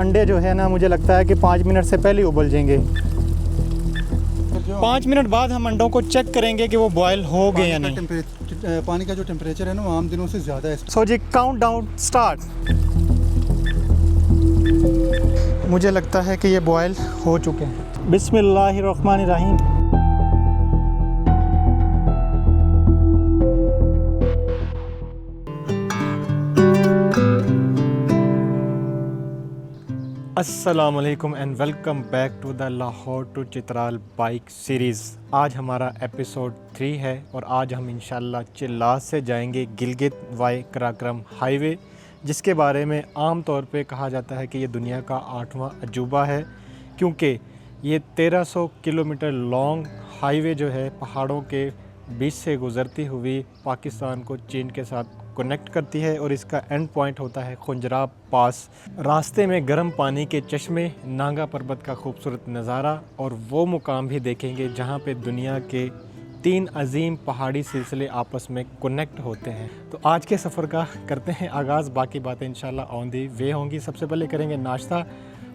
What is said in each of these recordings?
अंडे जो है ना, मुझे लगता है कि 5 मिनट से पहले उबल जाएंगे। 5 मिनट बाद हम अंडों को चेक करेंगे कि वो बॉयल हो गए या नहीं। पानी का जो टेम्परेचर है ना, वो आम दिनों से ज़्यादा है। सो जी, काउंट डाउन स्टार्ट। मुझे लगता है कि ये बॉयल हो चुके हैं। बिस्मिल्लाहिर्रहमानिर्रहीम। अस्सलामुअलैकुम and welcome back to the Lahore to Chitral bike series. आज हमारा एपिसोड 3 है और आज हम इंशाल्लाह चिल्लास से जाएंगे गिलगित वाई कराक्रम हाईवे, जिसके बारे में आम तौर पे कहा जाता है कि ये दुनिया का 8वां अजूबा है, क्योंकि ये 1300 किलोमीटर लॉन्ग हाईवे जो है पहाड़ों के बीच से गुज़रती हुई पाकिस्तान को चीन के साथ कनेक्ट करती है और इसका एंड पॉइंट होता है खुंजराब पास। रास्ते में गर्म पानी के चश्मे, नांगा पर्वत का खूबसूरत नज़ारा और वो मुकाम भी देखेंगे जहाँ पे दुनिया के 3 अजीम पहाड़ी सिलसिले आपस में कनेक्ट होते हैं। तो आज के सफ़र का करते हैं आगाज़। बाकी बातें इंशाल्लाह ऑन दी वे होंगी। सबसे पहले करेंगे नाश्ता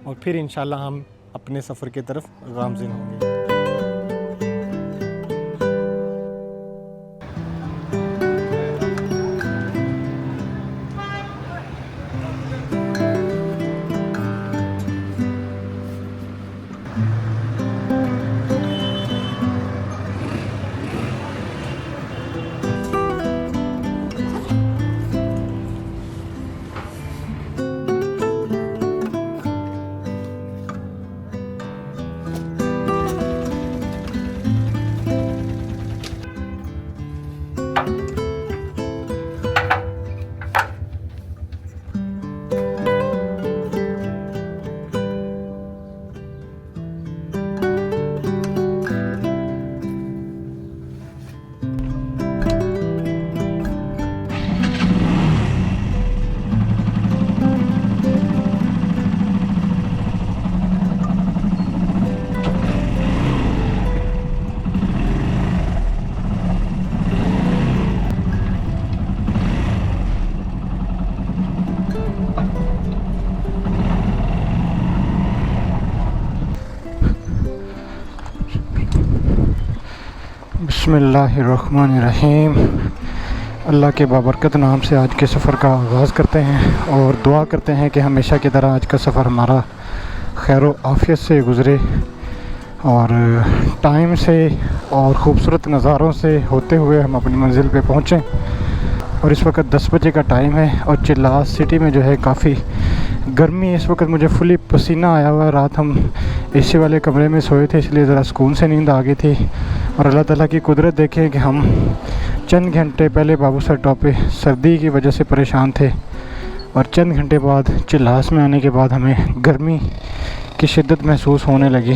और फिर इंशाल्लाह हम अपने सफ़र की तरफ गामज़िन होंगे। बिस्मिल्लाहिर्रहमानिर्रहीम। अल्लाह के बाबरकत नाम से आज के सफ़र का आगाज़ करते हैं और दुआ करते हैं कि हमेशा की तरह आज का सफ़र हमारा खैर व आफ़ियत से गुज़रे और टाइम से और ख़ूबसूरत नज़ारों से होते हुए हम अपनी मंजिल पे पहुँचें। और इस वक्त 10 बजे का टाइम है और चिल्लास सिटी में जो है काफ़ी गर्मी है। इस वक्त मुझे फुली पसीना आया हुआ है। रात हम एसी वाले कमरे में सोए थे, इसलिए ज़रा सुकून से नींद आ गई थी। और अल्लाह ताला की कुदरत देखें कि हम चंद घंटे पहले बाबूसर टॉप पे सर्दी की वजह से परेशान थे और चंद घंटे बाद चिल्लास में आने के बाद हमें गर्मी की शिद्दत महसूस होने लगी।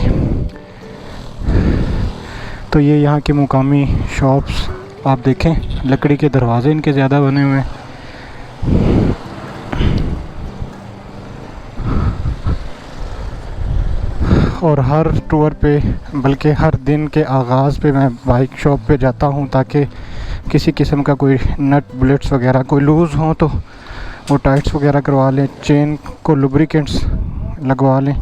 तो ये यहाँ की मुकामी शॉप्स आप देखें, लकड़ी के दरवाजे इनके ज़्यादा बने हुए हैं। और हर टूर पे, बल्कि हर दिन के आगाज़ पे मैं बाइक शॉप पे जाता हूँ ताकि किसी किस्म का कोई नट बुलेट्स वगैरह कोई लूज़ हो तो वो टाइट्स वगैरह करवा लें, चेन को लुब्रिकेंट्स लगवा लें।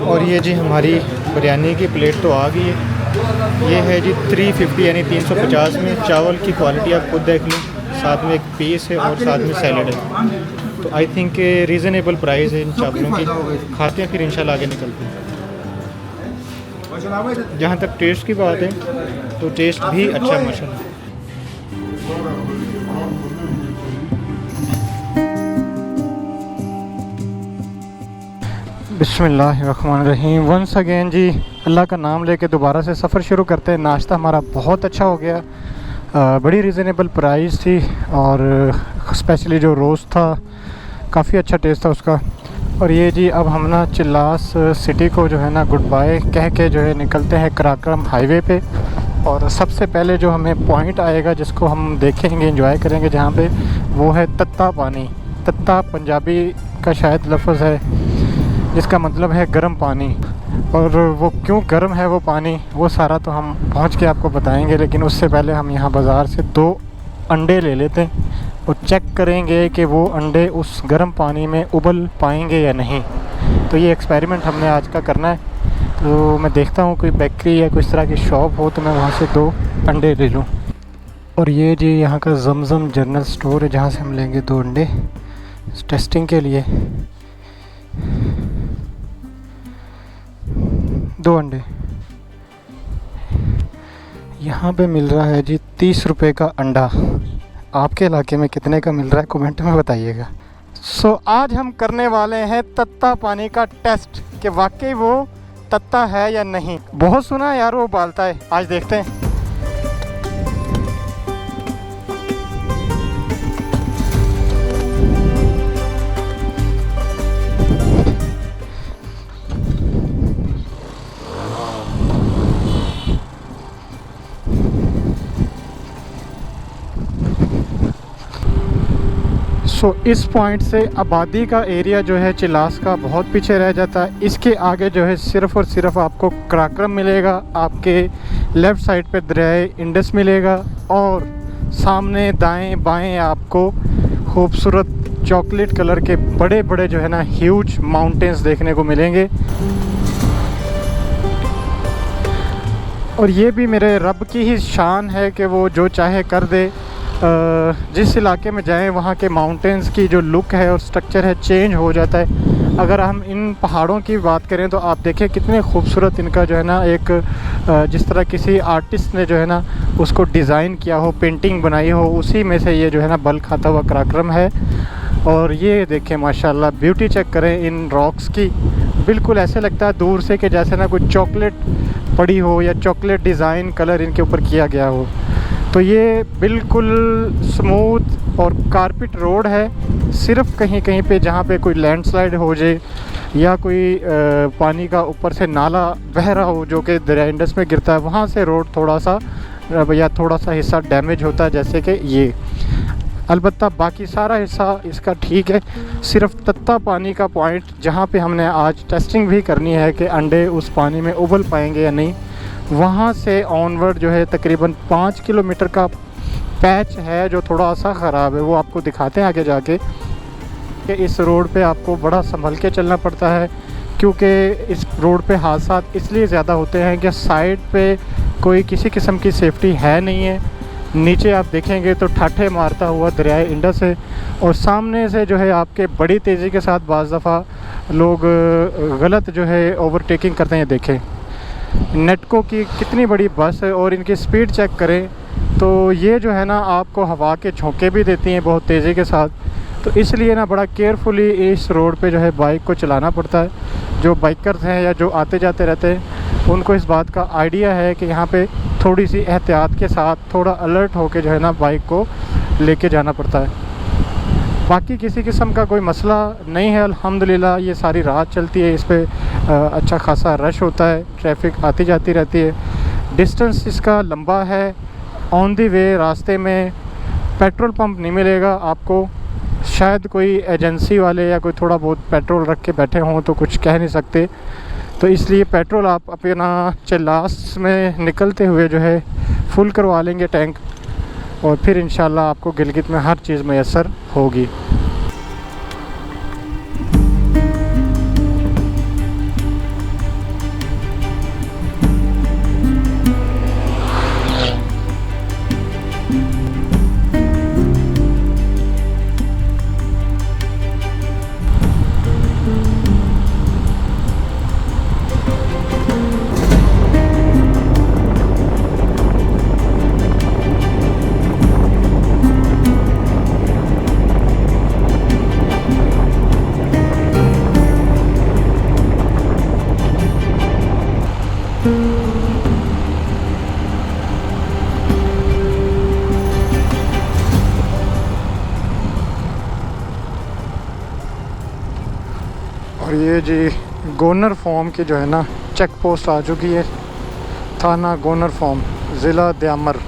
और ये जी हमारी बिरयानी की प्लेट तो आ गई है। ये है जी 350 यानी 350 में। चावल की क्वालिटी आप खुद देख लें, साथ में एक पीस है और साथ में सैलड है। तो आई थिंक रीज़नेबल प्राइस है इन चावलों की। खाते हैं फिर इंशाल्लाह आगे निकलते हैं। जहाँ तक टेस्ट की बात है तो टेस्ट भी अच्छा माशाल्लाह। बिस्मिल्लाहिर्रहमानिर्रहीम। वंस अगेन जी, अल्लाह का नाम लेके दोबारा से सफ़र शुरू करते हैं। नाश्ता हमारा बहुत अच्छा हो गया। बड़ी रीज़नेबल प्राइस थी और स्पेशली जो रोस्ट था काफ़ी अच्छा टेस्ट था उसका। और ये जी अब हम ना चिल्लास सिटी को जो है ना गुड बाय कह के जो है निकलते हैं कराक्रम हाईवे पे। और सबसे पहले जो हमें पॉइंट आएगा जिसको हम देखेंगे एंजॉय करेंगे जहाँ पे, वो है तत्ता पानी। तत्ता पंजाबी का शायद लफ्ज़ है जिसका मतलब है गर्म पानी। और वो क्यों गर्म है वो पानी, वो सारा तो हम पहुँच के आपको बताएंगे, लेकिन उससे पहले हम यहाँ बाज़ार से 2 अंडे ले लेते हैं और चेक करेंगे कि वो अंडे उस गर्म पानी में उबल पाएंगे या नहीं। तो ये एक्सपेरिमेंट हमने आज का करना है। तो मैं देखता हूँ कोई बेकरी या कुछ तरह की शॉप हो तो मैं वहाँ से 2 अंडे ले लूँ। और ये जी यहाँ का जमजम जनरल स्टोर है जहाँ से हम लेंगे 2 अंडे टेस्टिंग के लिए। 2 अंडे यहाँ पे मिल रहा है जी 30 रुपये का अंडा। आपके इलाके में कितने का मिल रहा है कमेंट में बताइएगा। सो आज हम करने वाले हैं तत्ता पानी का टेस्ट कि वाकई वो तत्ता है या नहीं। बहुत सुना है यार वो उबालता है, आज देखते हैं। इस पॉइंट से आबादी का एरिया जो है चिल्लास का बहुत पीछे रह जाता है। इसके आगे जो है सिर्फ़ और सिर्फ आपको कराक्रम मिलेगा, आपके लेफ़्ट साइड पे दरियाए इंडस मिलेगा और सामने दाएं बाएं आपको खूबसूरत चॉकलेट कलर के बड़े बड़े जो है ना ह्यूज माउंटेन्स देखने को मिलेंगे। और ये भी मेरे रब की ही शान है कि वो जो चाहे कर दे। जिस इलाके में जाएं वहाँ के माउंटेन्स की जो लुक है और स्ट्रक्चर है चेंज हो जाता है। अगर हम इन पहाड़ों की बात करें तो आप देखें कितने खूबसूरत इनका जो है ना एक जिस तरह किसी आर्टिस्ट ने जो है ना उसको डिज़ाइन किया हो, पेंटिंग बनाई हो, उसी में से ये जो है ना बल खाता हुआ कराक्रम है। और ये देखें माशाल्लाह ब्यूटी चेक करें इन रॉक्स की। बिल्कुल ऐसे लगता है दूर से कि जैसे ना कोई चॉकलेट पड़ी हो या चॉकलेट डिज़ाइन कलर इनके ऊपर किया गया हो। तो ये बिल्कुल स्मूथ और कारपेट रोड है। सिर्फ कहीं कहीं पे जहाँ पे कोई लैंडस्लाइड हो जाए या कोई पानी का ऊपर से नाला बह रहा हो जो कि दरिया इंडस में गिरता है, वहाँ से रोड थोड़ा सा हिस्सा डैमेज होता है, जैसे कि ये। अलबत्ता बाकी सारा हिस्सा इसका ठीक है। सिर्फ तत्ता पानी का पॉइंट जहाँ पे हमने आज टेस्टिंग भी करनी है कि अंडे उस पानी में उबल पाएंगे या नहीं, वहाँ से ऑनवर्ड जो है तकरीबन 5 किलोमीटर का पैच है जो थोड़ा सा ख़राब है। वो आपको दिखाते हैं आगे जाके कि इस रोड पे आपको बड़ा संभल के चलना पड़ता है, क्योंकि इस रोड पे हादसा इसलिए ज़्यादा होते हैं कि साइड पे कोई किसी किस्म की सेफ्टी है नहीं है। नीचे आप देखेंगे तो ठाठे मारता हुआ दरियाए इंडस है और सामने से जो है आपके बड़ी तेज़ी के साथ बाज़ दफ़ा लोग गलत जो है ओवरटेकिंग करते हैं। देखें नेटको की कितनी बड़ी बस है और इनकी स्पीड चेक करें तो ये जो है ना आपको हवा के झोंके भी देती हैं बहुत तेज़ी के साथ। तो इसलिए ना बड़ा केयरफुली इस रोड पे जो है बाइक को चलाना पड़ता है। जो बाइकर्स हैं या जो आते जाते रहते हैं उनको इस बात का आइडिया है कि यहाँ पे थोड़ी सी एहतियात के साथ थोड़ा अलर्ट होकर जो है ना बाइक को लेके जाना पड़ता है। बाकी किसी किस्म का कोई मसला नहीं है अल्हम्दुलिल्लाह। ये सारी रात चलती है, इस पर अच्छा खासा रश होता है, ट्रैफिक आती जाती रहती है। डिस्टेंस इसका लंबा है। ऑन दी वे रास्ते में पेट्रोल पंप नहीं मिलेगा आपको। शायद कोई एजेंसी वाले या कोई थोड़ा बहुत पेट्रोल रख के बैठे हों तो कुछ कह नहीं सकते। तो इसलिए पेट्रोल आप अपना चिल्लास में निकलते हुए जो है फुल करवा लेंगे टैंक, और फिर इंशाल्लाह आपको गिलगित में हर चीज़ मैसर होगी। ये जी गोनर फॉर्म की जो है ना चेक पोस्ट आ चुकी है। थाना गोनर फॉर्म, ज़िला द्यामर।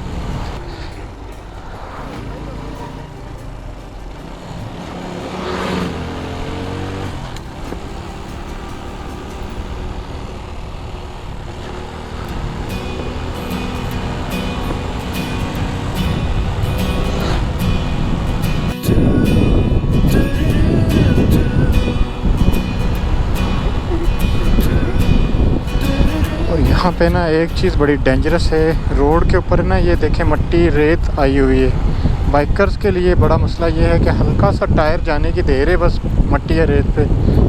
और यहाँ पे ना एक चीज़ बड़ी डेंजरस है, रोड के ऊपर ना ये देखें मट्टी रेत आई हुई है। बाइकर्स के लिए बड़ा मसला ये है कि हल्का सा टायर जाने की देर है, बस मट्टी या रेत पे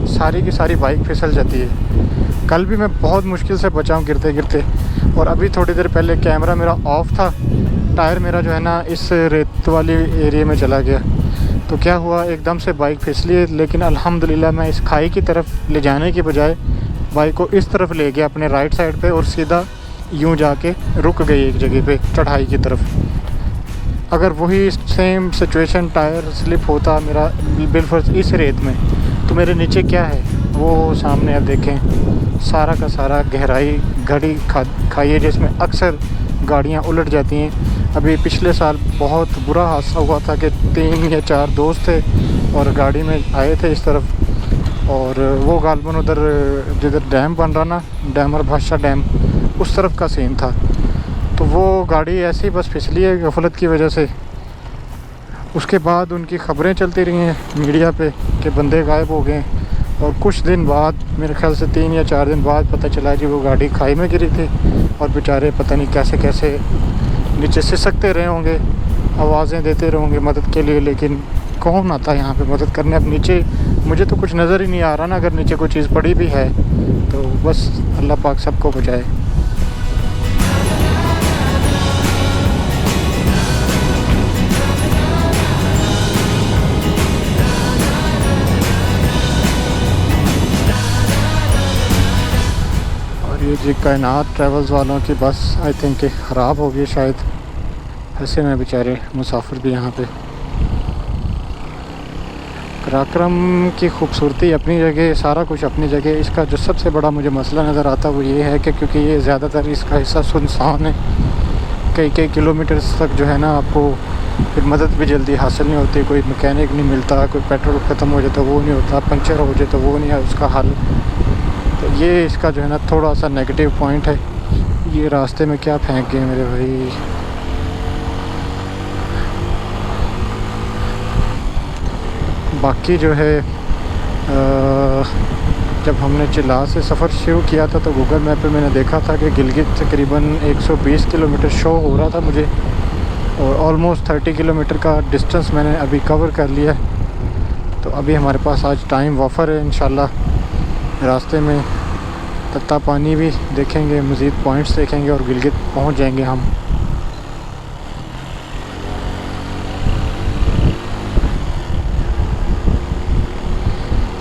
सारी की सारी बाइक फिसल जाती है। कल भी मैं बहुत मुश्किल से बचा हूँ गिरते गिरते, और अभी थोड़ी देर पहले कैमरा मेरा ऑफ था, टायर मेरा जो है ना इस रेत वाली एरिया में चला गया। तो क्या हुआ, एकदम से बाइक फिसली है, लेकिन अल्हम्दुलिल्लाह मैं इस खाई की तरफ ले जाने के बजाय बाइक को इस तरफ ले गया अपने राइट साइड पे, और सीधा यूं जाके रुक गई एक जगह पे चढ़ाई की तरफ। अगर वही सेम सिचुएशन टायर स्लिप होता मेरा बिलफर्ज इस रेत में, तो मेरे नीचे क्या है वो सामने आप देखें, सारा का सारा गहराई घड़ी खाई है जिसमें अक्सर गाड़ियाँ उलट जाती हैं। अभी पिछले साल बहुत बुरा हादसा हुआ था कि 3 या 4 दोस्त थे और गाड़ी में आए थे इस तरफ, और वो गालबन उधर जिधर डैम बन रहा ना, डैमर भाषा डैम, उस तरफ का सीन था। तो वो गाड़ी ऐसे ही बस फिसली है गफलत की वजह से। उसके बाद उनकी ख़बरें चलती रही हैं मीडिया पे कि बंदे गायब हो गए, और कुछ दिन बाद, मेरे ख्याल से 3 या 4 दिन बाद पता चला कि वो गाड़ी खाई में गिरी थी, और बेचारे पता नहीं कैसे कैसे नीचे सिसकते रहे होंगे, आवाज़ें देते रहे होंगे मदद के लिए, लेकिन कौन आता है यहाँ पे मदद करने। अब नीचे मुझे तो कुछ नज़र ही नहीं आ रहा ना, अगर नीचे कोई चीज़ पड़ी भी है तो बस अल्लाह पाक सबको बचाए। और ये जी कायनात ट्रैवल्स वालों की बस आई थिंक ख़राब हो गई शायद, ऐसे में बेचारे मुसाफिर भी यहाँ पे। कराक्रम की खूबसूरती अपनी जगह, सारा कुछ अपनी जगह। इसका जो सबसे बड़ा मुझे मसला नज़र आता है वो ये है कि क्योंकि ये ज़्यादातर इसका हिस्सा सुनसान है, कई किलोमीटर्स तक जो है ना आपको फिर मदद भी जल्दी हासिल नहीं होती, कोई मैकेनिक नहीं मिलता, कोई पेट्रोल ख़त्म हो जाए तो वो नहीं होता, पंचर हो जाए तो वो नहीं है उसका हल। तो ये इसका जो है ना थोड़ा सा नेगेटिव पॉइंट है। ये रास्ते में क्या फेंक गए मेरे भाई। बाकी जो है जब हमने चिल्ला से सफ़र शुरू किया था तो गूगल मैप पे मैंने देखा था कि गिलगित तकरीबन 120 किलोमीटर शो हो रहा था मुझे, और ऑलमोस्ट 30 किलोमीटर का डिस्टेंस मैंने अभी कवर कर लिया है। तो अभी हमारे पास आज टाइम वफ़र है, इंशाल्लाह रास्ते में तत्ता पानी भी देखेंगे, मज़ीद पॉइंट्स देखेंगे और गिलगित पहुंच जाएंगे हम।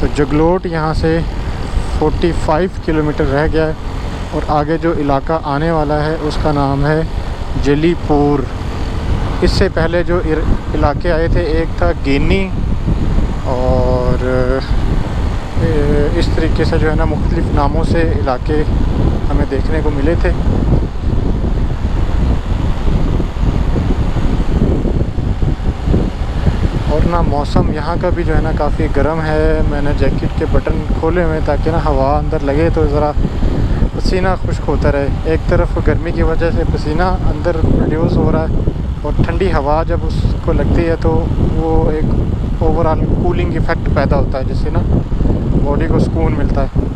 तो जगलोट यहाँ से 45 किलोमीटर रह गया है, और आगे जो इलाका आने वाला है उसका नाम है जलीपुर। इससे पहले जो इलाके आए थे, एक था गिनी, और इस तरीके से जो है ना मुख्तलिफ़ नामों से इलाके हमें देखने को मिले थे। और ना मौसम यहाँ का भी जो है ना काफ़ी गर्म है। मैंने जैकेट के बटन खोले हुए ताकि ना हवा अंदर लगे तो ज़रा पसीना खुश्क होता रहे। एक तरफ गर्मी की वजह से पसीना अंदर प्रोड्यूस हो रहा है, और ठंडी हवा जब उसको लगती है तो वो एक ओवरऑल कूलिंग इफ़ेक्ट पैदा होता है, जिससे ना बॉडी को सुकून मिलता है।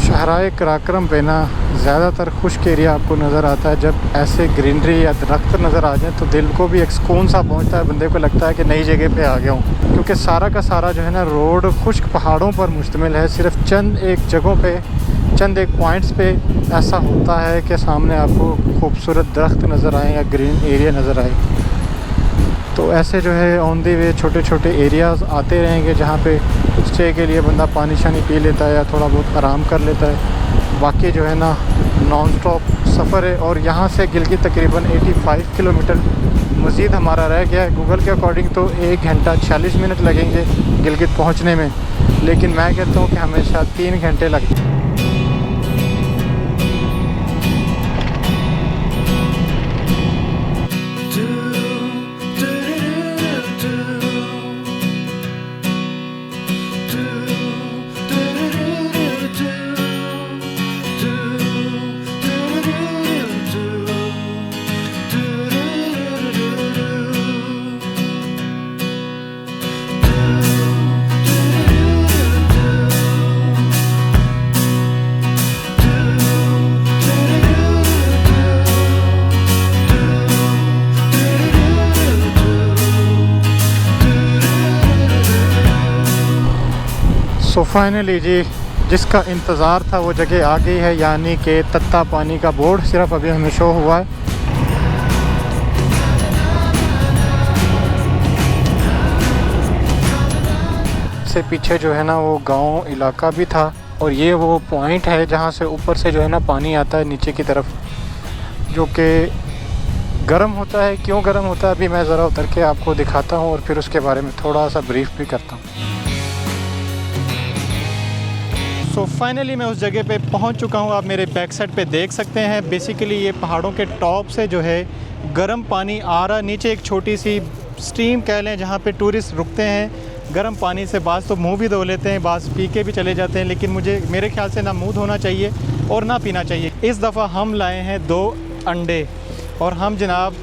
शहराए कराक्रम पे ना ज़्यादातर खुश्क एरिया आपको नज़र आता है। जब ऐसे ग्रीनरी या दरख्त नज़र आ जाए तो दिल को भी एक सुकून सा पहुंचता है, बंदे को लगता है कि नई जगह पे आ गया हूँ। क्योंकि सारा का सारा जो है ना रोड खुश्क पहाड़ों पर मुश्तमिल है। सिर्फ चंद एक जगहों पे चंद एक पॉइंट्स पे ऐसा होता है कि सामने आपको खूबसूरत दरख्त नज़र आए या ग्रीन एरिया नज़र आए, तो ऐसे जो है ऑन दी वे छोटे छोटे एरियाज़ आते रहेंगे जहाँ पे स्टे के लिए बंदा पानी शानी पी लेता है या थोड़ा बहुत आराम कर लेता है। बाकी जो है ना नॉन स्टॉप सफ़र है और यहाँ से गिलगित तकरीबन 85 किलोमीटर मज़ीद हमारा रह गया है। गूगल के अकॉर्डिंग तो 1 घंटा 46 मिनट लगेंगे गिलगित पहुँचने में, लेकिन मैं कहता हूँ कि हमेशा 3 घंटे लगते हैं। सो फाइनली जी जिसका इंतज़ार था वो जगह आ गई है, यानी कि तत्ता पानी का बोर्ड सिर्फ अभी हमें शो हुआ है। से पीछे जो है ना वो गांव इलाका भी था और ये वो पॉइंट है जहाँ से ऊपर से जो है ना पानी आता है नीचे की तरफ, जो कि गर्म होता है। क्यों गर्म होता है अभी मैं ज़रा उतर के आपको दिखाता हूँ और फिर उसके बारे में थोड़ा सा ब्रीफ भी करता हूँ। सो फाइनली मैं उस जगह पे पहुंच चुका हूं। आप मेरे बैक साइड पे देख सकते हैं। बेसिकली ये पहाड़ों के टॉप से जो है गर्म पानी आ रहा, नीचे एक छोटी सी स्ट्रीम कह लें जहां पे टूरिस्ट रुकते हैं। गर्म पानी से बाज़ तो मुंह भी धो लेते हैं, बाज़ पी के भी चले जाते हैं, लेकिन मेरे ख्याल से ना मुंह धोना चाहिए और ना पीना चाहिए। इस दफ़ा हम लाए हैं 2 अंडे और हम जनाब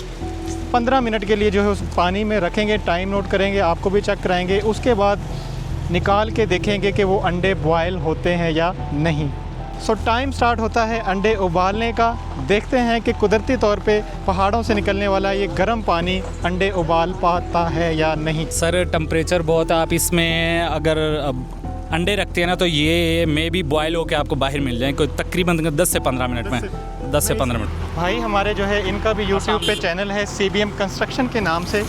15 मिनट के लिए जो है उस पानी में रखेंगे, टाइम नोट करेंगे, आपको भी चेक कराएँगे। उसके बाद निकाल के देखेंगे कि वो अंडे बॉयल होते हैं या नहीं। सो टाइम स्टार्ट होता है अंडे उबालने का। देखते हैं कि कुदरती तौर पे पहाड़ों से निकलने वाला ये गर्म पानी अंडे उबाल पाता है या नहीं। सर टेम्परेचर बहुत है, आप इसमें अगर अंडे रखते हैं ना तो ये मे भी बॉयल होकर आपको बाहर मिल जाए, कोई तकरीबन 10 से 15 मिनट में। 10 से 15 मिनट। भाई हमारे जो है इनका भी यूट्यूब पे चैनल है CBM कंस्ट्रक्शन के नाम से,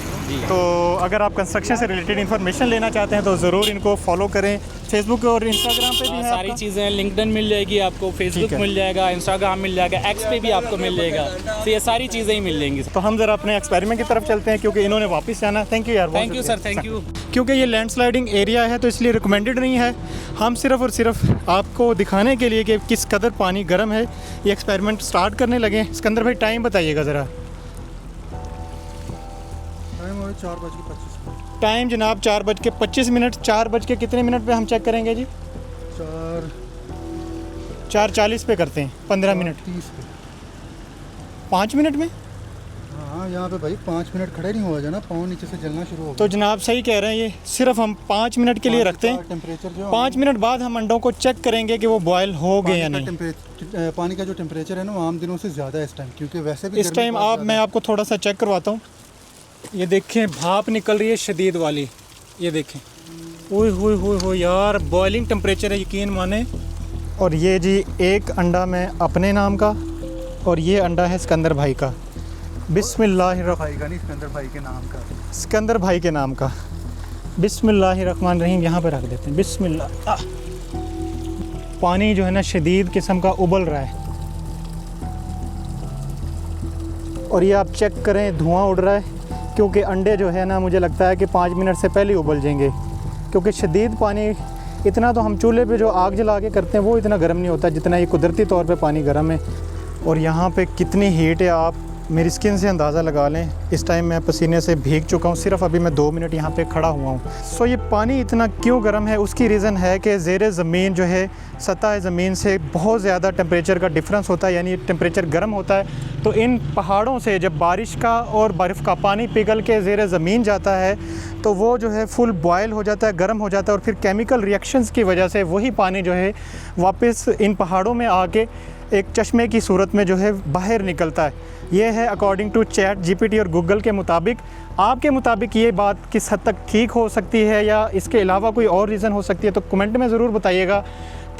तो अगर आप कंस्ट्रक्शन से रिलेटेड इन्फॉर्मेशन लेना चाहते हैं तो ज़रूर इनको फॉलो करें। फेसबुक और इंस्टाग्राम पे भी है सारी चीज़ें, लिंक्डइन मिल जाएगी आपको, फेसबुक मिल जाएगा, इंस्टाग्राम मिल जाएगा, एक्स पे भी आपको मिल जाएगा, तो ये सारी चीज़ें ही मिल जाएंगी। तो हम ज़रा अपने एक्सपेरिमेंट की तरफ चलते हैं क्योंकि इन्होंने वापस जाना। थैंक यू यार। Thank you sir, thank you. क्योंकि ये लैंडस्लाइडिंग एरिया है तो इसलिए रिकमेंडेड नहीं है। हम सिर्फ़ और सिर्फ आपको दिखाने के लिए कि किस कदर पानी गर्म है ये एक्सपेरिमेंट स्टार्ट करने लगे। सिकंदर भाई टाइम बताइएगा ज़रा। टाइम 4:25। टाइम जनाब 4:25। 4 कितने मिनट पे हम चेक करेंगे जी? 4:40 पे करते हैं। 15 मिनट 30 पे। 5 मिनट में? हाँ यहाँ पे भाई 5 मिनट खड़े नहीं हुआ जाना, पाँव नीचे से जलना शुरू हो गया। तो जनाब सही कह रहे हैं, ये सिर्फ हम 5 मिनट के लिए रखते हैं। टेम्परेचर जो 5 मिनट बाद हम अंडों को चेक करेंगे कि वो बॉयल हो गए या नहीं। पानी का जो टेम्परेचर है ना वो आम दिनों से ज़्यादा है इस टाइम, क्योंकि वैसे भी इस टाइम मैं आपको थोड़ा सा चेक करवाता हूँ। ये देखें भाप निकल रही है शदीद वाली, ये देखें। ओए होए होए हो यार, बॉइलिंग टेम्परेचर है, यकीन माने। और ये जी एक अंडा मैं अपने नाम का और ये अंडा है सिकंदर भाई का। बिस्मिल्लाहिर्रहमानिर्रहीम। सिकंदर भाई के नाम का। सिकंदर भाई के नाम का। बिस्मिल्लाहिर्रहमानिर्रहीम यहाँ पे रख देते हैं। बिस्मिल्लाह। पानी जो है ना शदीद किस्म का उबल रहा है और ये आप चेक करें धुआं उड़ रहा है, क्योंकि अंडे जो है ना मुझे लगता है कि 5 मिनट से पहले उबल जाएंगे, क्योंकि शदीद पानी इतना तो हम चूल्हे पे जो आग जला के करते हैं वो इतना गर्म नहीं होता जितना ये कुदरती तौर पे पानी गर्म है। और यहाँ पे कितनी हीट है आप मेरी स्किन से अंदाज़ा लगा लें। इस टाइम मैं पसीने से भीग चुका हूँ, सिर्फ अभी मैं 2 मिनट यहाँ पे खड़ा हुआ हूँ। सो ये पानी इतना क्यों गर्म है, उसकी रीज़न है कि ज़ेरे ज़मीन जो है सतह ज़मीन से बहुत ज़्यादा टेम्परेचर का डिफरेंस होता है, यानी टेम्परेचर गर्म होता है। तो इन पहाड़ों से जब बारिश का और बर्फ़ का पानी पिघल के ज़ेरे ज़मीन जाता है तो वो जो है फुल बॉयल हो जाता है, गर्म हो जाता है, और फिर केमिकल रिएक्शंस की वजह से वही पानी जो है वापस इन पहाड़ों में आके एक चश्मे की सूरत में जो है बाहर निकलता है। ये है अकॉर्डिंग टू ChatGPT और गूगल के मुताबिक। आपके मुताबिक ये बात किस हद तक ठीक हो सकती है या इसके अलावा कोई और रीज़न हो सकती है, तो कमेंट में ज़रूर बताइएगा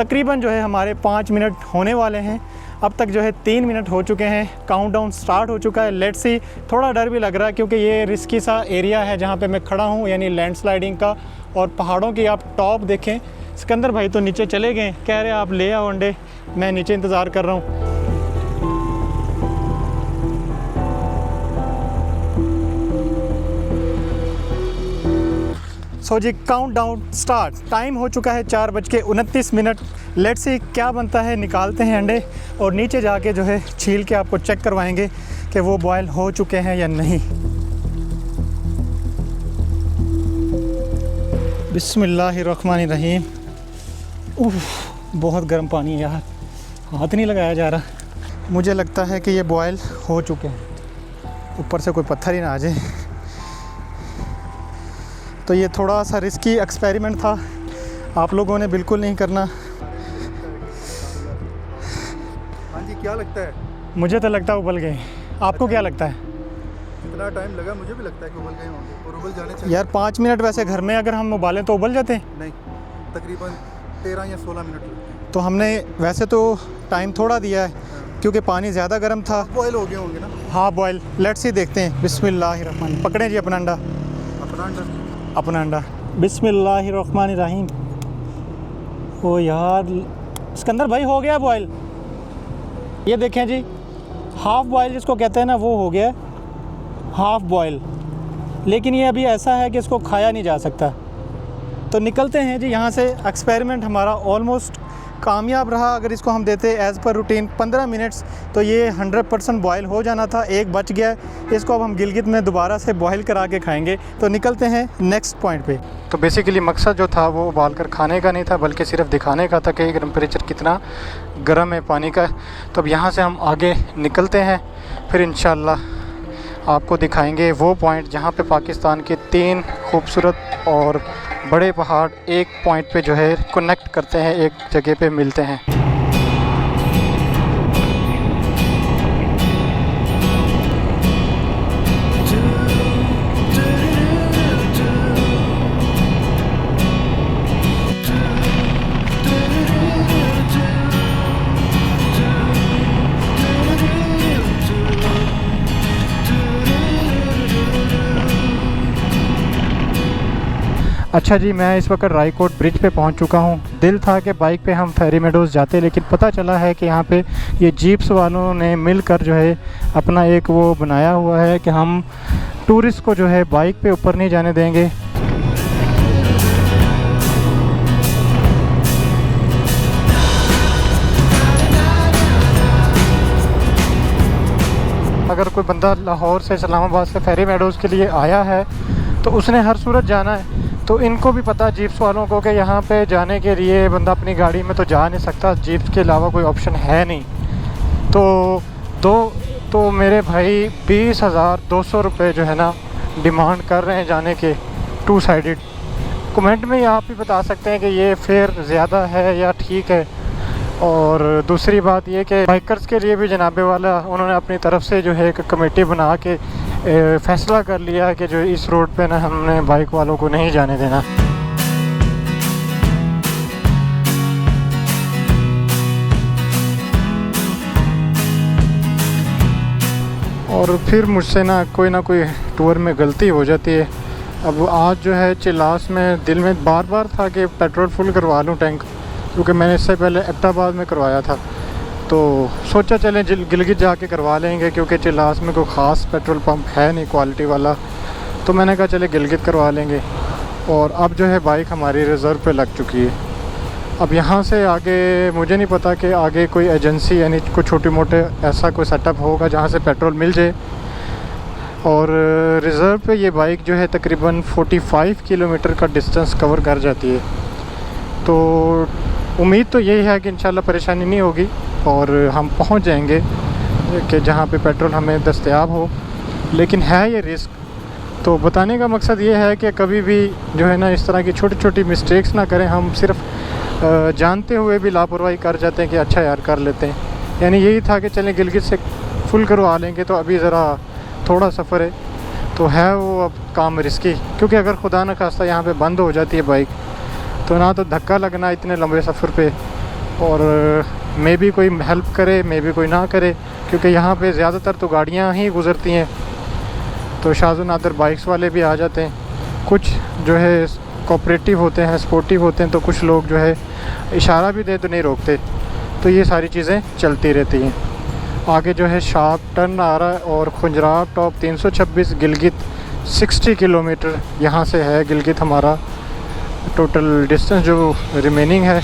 तकरीबन जो है हमारे 5 मिनट होने वाले हैं। अब तक जो है 3 मिनट हो चुके हैं, काउंटडाउन स्टार्ट हो चुका है। लेट्स सी, थोड़ा डर भी लग रहा है क्योंकि ये रिस्की सा एरिया है जहाँ पे मैं खड़ा हूँ, यानी लैंडस्लाइडिंग का। और पहाड़ों की आप टॉप देखें। सिकंदर भाई तो नीचे चले गए, कह रहे आप ले आओ अंडे, मैं नीचे इंतज़ार कर रहा हूँ। सो जी, काउंट डाउन स्टार्ट। टाइम हो चुका है 4:29। लेट्स सी क्या बनता है। निकालते हैं अंडे और नीचे जाके जो है छील के आपको चेक करवाएंगे कि वो बॉयल हो चुके हैं या नहीं। बिस्मिल्लाहिर्रहमानिर्रहीम। उफ, बहुत गर्म पानी है यार, हाथ नहीं लगाया जा रहा। मुझे लगता है कि ये बॉयल हो चुके हैं, ऊपर से कोई पत्थर ही ना आ जाए। तो ये थोड़ा सा रिस्की एक्सपेरिमेंट था, आप लोगों ने बिल्कुल नहीं करना। हाँ जी, क्या लगता है? मुझे तो लगता है उबल गए, आपको क्या लगता है? इतना टाइम लगा, मुझे भी लगता है कि उबल गए होंगे और उबल जाने चाहिए। यार 5 मिनट वैसे घर में अगर हम उबालें तो उबल जाते हैं। नहीं, तकरीबन 13 या 16 मिनट लगते हैं। तो हमने वैसे तो टाइम थोड़ा दिया है क्योंकि पानी ज़्यादा गर्म था। बॉयल हो गए होंगे ना? हाँ बॉयल। लेट्स ही देखते हैं। बिस्मिल्लाहिर्रहमान। पकड़ें जी अपना अंडा, अपना अंडा। अपना अंडा। बिस्मिल्लाहिर्रहमानिर्रहीम। ओ यार, सिकंदर भाई हो गया बॉयल। ये देखें जी, हाफ़ बॉयल जिसको कहते हैं ना, वो हो गया हाफ़ बॉयल। लेकिन ये अभी ऐसा है कि इसको खाया नहीं जा सकता। तो निकलते हैं जी यहाँ से। एक्सपेरिमेंट हमारा ऑलमोस्ट कामयाब रहा। अगर इसको हम देते एज़ पर रूटीन 15 मिनट्स तो ये 100% बॉयल हो जाना था। एक बच गया, इसको अब हम गिलगित में दोबारा से बॉयल करा के खाएंगे। तो निकलते हैं नेक्स्ट पॉइंट पे। तो बेसिकली मकसद जो था वो उबाल कर खाने का नहीं था, बल्कि सिर्फ दिखाने का था कि टेम्परेचर कितना गर्म है पानी का। तो अब यहाँ से हम आगे निकलते हैं, फिर इंशाल्लाह आपको दिखाएंगे वो पॉइंट जहाँ पे पाकिस्तान के 3 खूबसूरत और बड़े पहाड़ एक पॉइंट पे जो है कनेक्ट करते हैं, एक जगह पे मिलते हैं। अच्छा जी, मैं इस वक्त रायकोट ब्रिज पे पहुंच चुका हूं। दिल था कि बाइक पे हम फेरी मेडोज़ जाते, लेकिन पता चला है कि यहाँ पे ये जीप्स वालों ने मिलकर जो है अपना एक वो बनाया हुआ है कि हम टूरिस्ट को जो है बाइक पे ऊपर नहीं जाने देंगे। अगर कोई बंदा लाहौर से इस्लामाबाद से फेरी मेडोज़ के लिए आया है तो उसने हर सूरत जाना है। तो इनको भी पता, जीप्स वालों को, कि यहाँ पे जाने के लिए बंदा अपनी गाड़ी में तो जा नहीं सकता, जीप्स के अलावा कोई ऑप्शन है नहीं। तो मेरे भाई 20,200 रुपये जो है ना डिमांड कर रहे हैं जाने के 2 साइडेड। कमेंट में आप भी बता सकते हैं कि ये फेयर ज़्यादा है या ठीक है। और दूसरी बात ये कि बाइकर्स के लिए भी जनाबे वाला उन्होंने अपनी तरफ से जो है एक कमेटी बना के फ़ैसला कर लिया कि जो इस रोड पे ना हमने बाइक वालों को नहीं जाने देना। और फिर मुझसे ना कोई टूर में गलती हो जाती है। अब आज जो है चिल्लास में दिल में बार बार था कि पेट्रोल फुल करवा लूँ टैंक, क्योंकि मैंने इससे पहले एबटाबाद में करवाया था। तो सोचा चलें गिलगित जाके करवा लेंगे, क्योंकि चिल्लास में कोई ख़ास पेट्रोल पंप है नहीं क्वालिटी वाला। तो मैंने कहा चले गिलगित करवा लेंगे। और अब जो है बाइक हमारी रिज़र्व पे लग चुकी है। अब यहाँ से आगे मुझे नहीं पता कि आगे कोई एजेंसी यानी कोई छोटे मोटे ऐसा कोई सेटअप होगा जहाँ से पेट्रोल मिल जाए। और रिज़र्व पे ये बाइक जो है तकरीबन 45 किलोमीटर का डिस्टेंस कवर कर जाती है। तो उम्मीद तो यही है कि इंशाल्लाह परेशानी नहीं होगी और हम पहुंच जाएंगे कि जहां पे पेट्रोल हमें दस्तयाब हो। लेकिन है ये रिस्क। तो बताने का मकसद ये है कि कभी भी जो है ना इस तरह की छोटी छोटी मिस्टेक्स ना करें। हम सिर्फ जानते हुए भी लापरवाही कर जाते हैं कि अच्छा यार कर लेते हैं। यानी यही था कि चलें गिलगित से फुल करवा लेंगे। तो अभी ज़रा थोड़ा सफ़र है तो है वो अब काम रिस्की, क्योंकि अगर खुदा न खास्ता यहाँ पे बंद हो जाती है बाइक तो ना तो धक्का लगना इतने लंबे सफ़र पे, और मे भी कोई हेल्प करे, मे भी कोई ना करे, क्योंकि यहाँ पे ज़्यादातर तो गाड़ियाँ ही गुज़रती हैं। तो शाज़ नादर बाइक्स वाले भी आ जाते हैं, कुछ जो है कोऑपरेटिव होते हैं, स्पोर्टिव होते हैं, तो कुछ लोग जो है इशारा भी दे तो नहीं रोकते। तो ये सारी चीज़ें चलती रहती हैं। आगे जो है शार्प टर्न आ रहा है और खुंजराब टॉप 326, गिलगित 60 किलोमीटर यहाँ से है गिलगित हमारा टोटल डिस्टेंस जो रिमेनिंग है।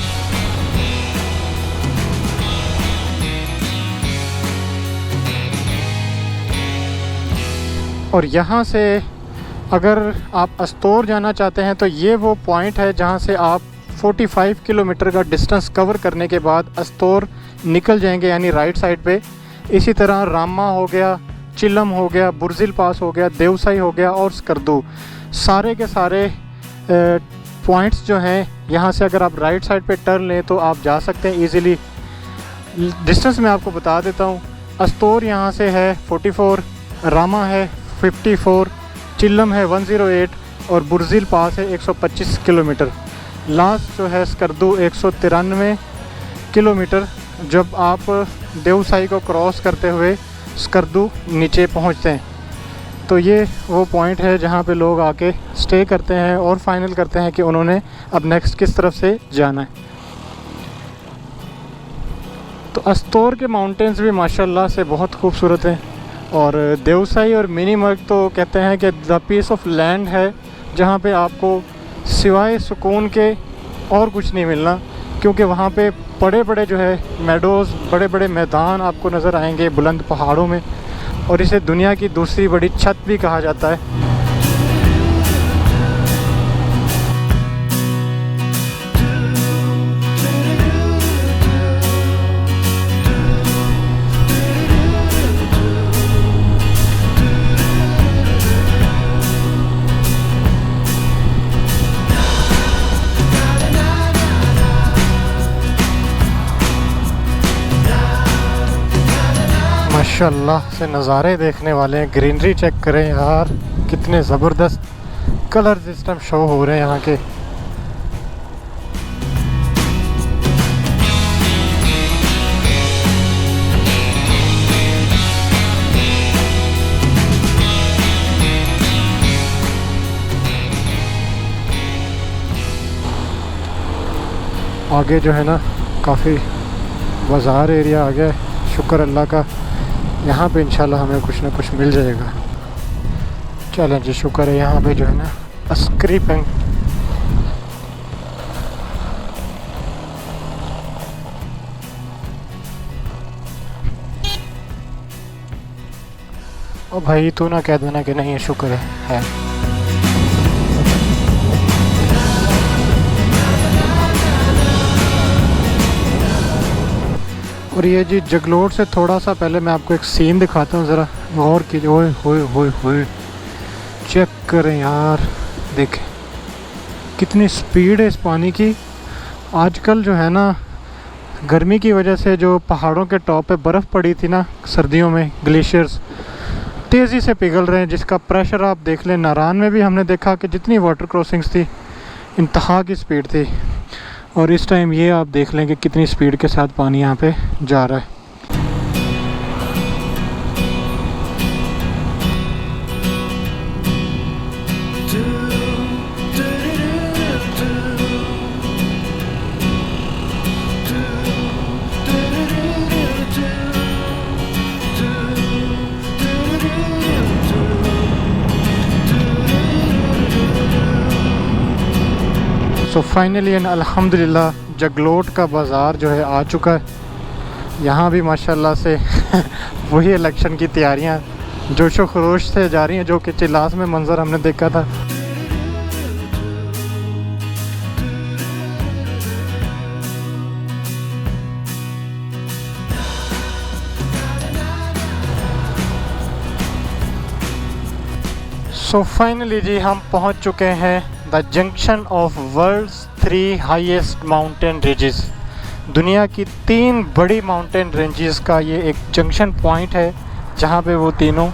और यहाँ से अगर आप अस्तोर जाना चाहते हैं तो ये वो पॉइंट है जहाँ से आप 45 किलोमीटर का डिस्टेंस कवर करने के बाद अस्तोर निकल जाएंगे, यानी राइट साइड पे। इसी तरह रामा हो गया, चिलम हो गया, बुर्जिल पास हो गया, देवसाई हो गया और स्कर्दू, सारे के सारे पॉइंट्स जो हैं यहाँ से अगर आप राइट साइड पे टर्न लें तो आप जा सकते हैं ईज़िली। डिस्टेंस मैं आपको बता देता हूँ। अस्तोर यहाँ से है 44, रामा है 54, चिल्लम है 108 और बुर्जिल पास है 125 किलोमीटर। लास्ट जो है स्कर्दू 193 किलोमीटर। जब आप देवसाई को क्रॉस करते हुए स्कर्दू नीचे पहुँचते हैं तो ये वो पॉइंट है जहाँ पे लोग आके स्टे करते हैं और फाइनल करते हैं कि उन्होंने अब नेक्स्ट किस तरफ से जाना है। तो अस्तोर के माउंटेन्स भी माशाल्लाह से बहुत खूबसूरत हैं और देवसाई और मिनीमर्ग तो कहते हैं कि द पीस ऑफ लैंड है जहाँ पे आपको सिवाय सुकून के और कुछ नहीं मिलना, क्योंकि वहाँ पे बड़े बड़े जो है मेडोज़, बड़े बड़े मैदान आपको नज़र आएंगे बुलंद पहाड़ों में, और इसे दुनिया की दूसरी बड़ी छत भी कहा जाता है। माशाल्लाह से नज़ारे देखने वाले हैं। ग्रीनरी चेक करें यार, कितने ज़बरदस्त कलर इस टाइम शो हो रहे हैं यहाँ के। आगे जो है ना काफ़ी बाज़ार एरिया आ गया है, शुक्र अल्लाह का। यहाँ पे इंशाल्लाह हमें कुछ ना कुछ मिल जाएगा। चलें जी, शुक्र है। यहाँ पे जो है ना अस्करी पेंग ओ भाई तू ना कह देना कि नहीं, शुक्र है। और ये जी जगलोट से थोड़ा सा पहले मैं आपको एक सीन दिखाता हूँ, ज़रा गौर कीजिए। ओए होए होए होए, चेक करें यार, देखें कितनी स्पीड है इस पानी की। आजकल जो है ना गर्मी की वजह से जो पहाड़ों के टॉप पे बर्फ़ पड़ी थी ना सर्दियों में, ग्लेशियर्स तेज़ी से पिघल रहे हैं, जिसका प्रेशर आप देख लें। नारायण में भी हमने देखा कि जितनी वाटर क्रॉसिंग्स थी इंतहा की स्पीड थी, और इस टाइम ये आप देख लें कि कितनी स्पीड के साथ पानी यहाँ पे जा रहा है। तो फाइनली एंड अल्हम्दुलिल्लाह जगलोट का बाज़ार जो है आ चुका है। यहाँ भी माशाल्लाह से वही इलेक्शन की तैयारियाँ जोशो खरोश से जा रही हैं, जो कि चिल्लास में मंज़र हमने देखा था। सो फाइनली जी हम पहुँच चुके हैं the junction of world's 3 highest mountain ranges. दुनिया की 3 बड़ी माउंटेन रेंजेस का ये एक जंक्शन पॉइंट है, जहाँ पे वो तीनों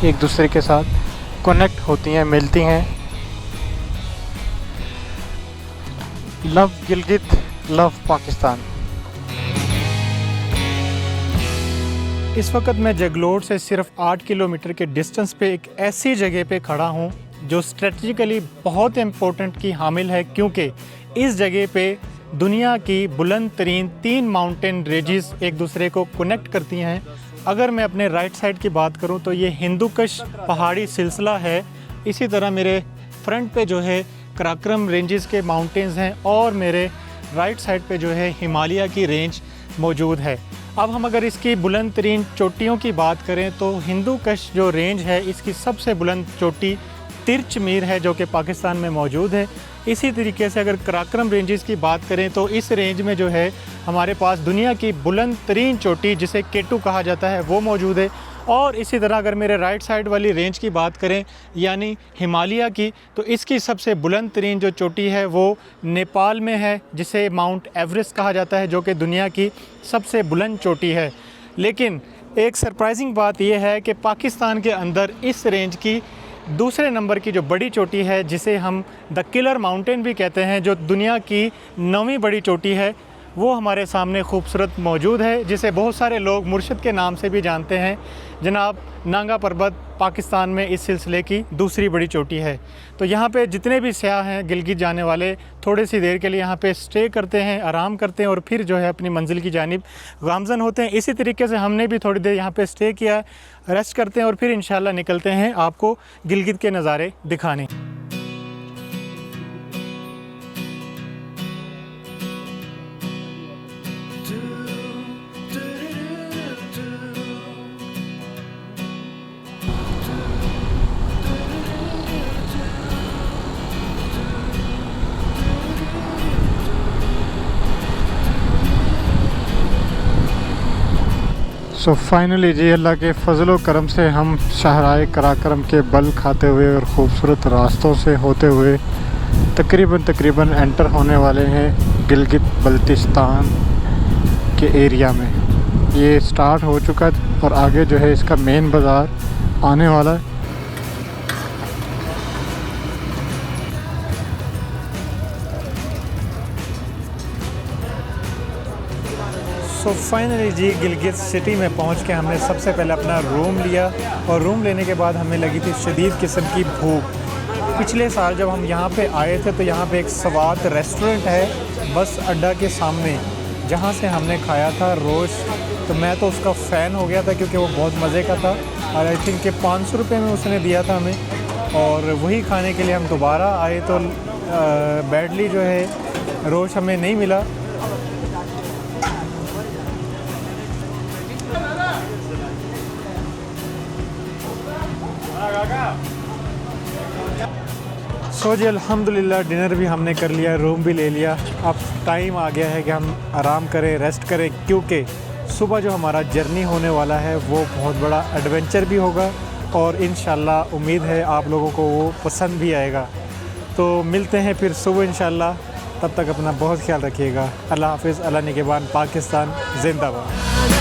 एक दूसरे के साथ कनेक्ट होती हैं, मिलती हैं। Love Gilgit, love Pakistan. इस वक्त मैं जगलोट से सिर्फ 8 किलोमीटर के डिस्टेंस पे एक ऐसी जगह पे खड़ा हूँ जो स्ट्रेटजिकली बहुत इम्पोर्टेंट की हामिल है, क्योंकि इस जगह पे दुनिया की बुलंद तरीन 3 माउंटेन रेंजेस एक दूसरे को कनेक्ट करती हैं। अगर मैं अपने राइट साइड की बात करूं तो ये हिंदुकुश पहाड़ी सिलसिला है। इसी तरह मेरे फ्रंट पे जो है कराक्रम रेंजेस के माउंटेन्स हैं और मेरे राइट साइड पे जो है हिमालय की रेंज मौजूद है। अब हम अगर इसकी बुलंद तरीन चोटियों की बात करें तो हिंदुकुश जो रेंज है इसकी सबसे बुलंद चोटी तिरचमीर है जो कि पाकिस्तान में मौजूद है। इसी तरीके से अगर कराक्रम रेंजेस की बात करें तो इस रेंज में जो है हमारे पास दुनिया की बुलंद तरीन चोटी जिसे K2 कहा जाता है वो मौजूद है। और इसी तरह अगर मेरे राइट साइड वाली रेंज की बात करें यानी हिमालय की, तो इसकी सबसे बुलंद तरीन जो चोटी है वो नेपाल में है जिसे माउंट एवरेस्ट कहा जाता है, जो कि दुनिया की सबसे बुलंद चोटी है। लेकिन एक सरप्राइजिंग बात यह है कि पाकिस्तान के अंदर इस रेंज की दूसरे नंबर की जो बड़ी चोटी है जिसे हम द किलर माउंटेन भी कहते हैं, जो दुनिया की 9वीं बड़ी चोटी है, वो हमारे सामने खूबसूरत मौजूद है, जिसे बहुत सारे लोग मुर्शिद के नाम से भी जानते हैं। जनाब नांगा पर्वत पाकिस्तान में इस सिलसिले की दूसरी बड़ी चोटी है। तो यहाँ पे जितने भी सयाह हैं गिलगित जाने वाले थोड़ी सी देर के लिए यहाँ पे स्टे करते हैं, आराम करते हैं और फिर जो है अपनी मंजिल की जानिब गामज़न होते हैं। इसी तरीके से हमने भी थोड़ी देर यहाँ पे स्टे किया, रेस्ट करते हैं और फिर इंशाल्लाह निकलते हैं आपको गिलगित के नज़ारे दिखाने। सो फाइनली जी अल्लाह के फजल करम से हम शाहराए कराक्रम के बल खाते हुए और ख़ूबसूरत रास्तों से होते हुए तकरीबन एंटर होने वाले हैं गिलगित बल्तिस्तान के एरिया में। ये स्टार्ट हो चुका है और आगे जो है इसका मेन बाज़ार आने वाला है। सो फाइनली जी गिलगित सिटी में पहुंच के हमने सबसे पहले अपना रूम लिया और रूम लेने के बाद हमें लगी थी शदीद किस्म की भूख। पिछले साल जब हम यहाँ पे आए थे तो यहाँ पे एक स्वाद रेस्टोरेंट है बस अड्डा के सामने, जहाँ से हमने खाया था रोश। तो मैं तो उसका फ़ैन हो गया था क्योंकि वो बहुत मज़े का था और आई थिंक कि 500 रुपये में उसने दिया था हमें। और वही खाने के लिए हम दोबारा आए तो बैडली जो है रोश हमें नहीं मिला। सो जी अल्हम्दुलिल्लाह डिनर भी हमने कर लिया, रूम भी ले लिया। अब टाइम आ गया है कि हम आराम करें, रेस्ट करें, क्योंकि सुबह जो हमारा जर्नी होने वाला है वो बहुत बड़ा एडवेंचर भी होगा और इंशाल्लाह उम्मीद है आप लोगों को वो पसंद भी आएगा। तो मिलते हैं फिर सुबह इंशाल्लाह। तब तक अपना बहुत ख्याल रखिएगा। अल्लाह हाफ़िज़। अल्लाह निगहबान। पाकिस्तान ज़िंदाबाद।